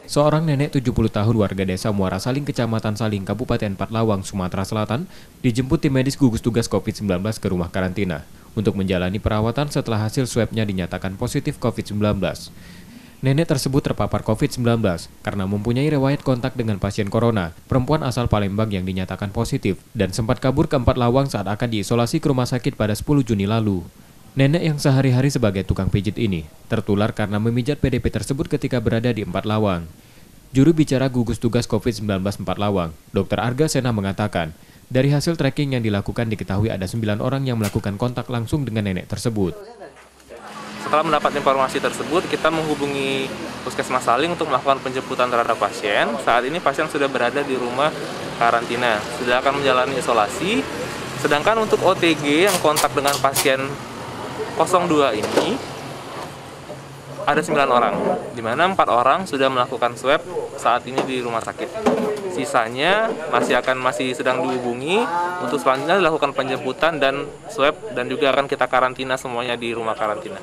Seorang nenek 70 tahun warga desa Muara Saling, Kecamatan Saling, Kabupaten Patlawang, Sumatera Selatan, dijemput tim medis gugus tugas COVID-19 ke rumah karantina untuk menjalani perawatan setelah hasil swabnya dinyatakan positif COVID-19. Nenek tersebut terpapar COVID-19 karena mempunyai riwayat kontak dengan pasien corona, perempuan asal Palembang yang dinyatakan positif, dan sempat kabur ke Patlawang saat akan diisolasi ke rumah sakit pada 10 Juni lalu. Nenek yang sehari-hari sebagai tukang pijit ini tertular karena memijat PDP tersebut ketika berada di Patlawang. Juru bicara gugus tugas COVID-19 Patlawang, Dr. Arga Sena mengatakan, dari hasil tracking yang dilakukan diketahui ada 9 orang yang melakukan kontak langsung dengan nenek tersebut. Setelah mendapat informasi tersebut, kita menghubungi Puskesmas Saling untuk melakukan penjemputan terhadap pasien. Saat ini pasien sudah berada di rumah karantina, sudah akan menjalani isolasi. Sedangkan untuk OTG yang kontak dengan pasien 02 ini ada 9 orang, di mana 4 orang sudah melakukan swab saat ini di rumah sakit. Sisanya masih sedang dihubungi untuk selanjutnya dilakukan penjemputan dan swab, dan juga akan kita karantina semuanya di rumah karantina.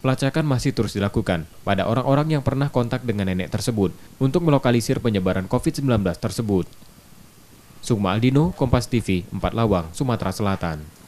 Pelacakan masih terus dilakukan pada orang-orang yang pernah kontak dengan nenek tersebut untuk melokalisir penyebaran COVID-19 tersebut. Sukma Aldino, Kompas TV, Patlawang, Sumatera Selatan.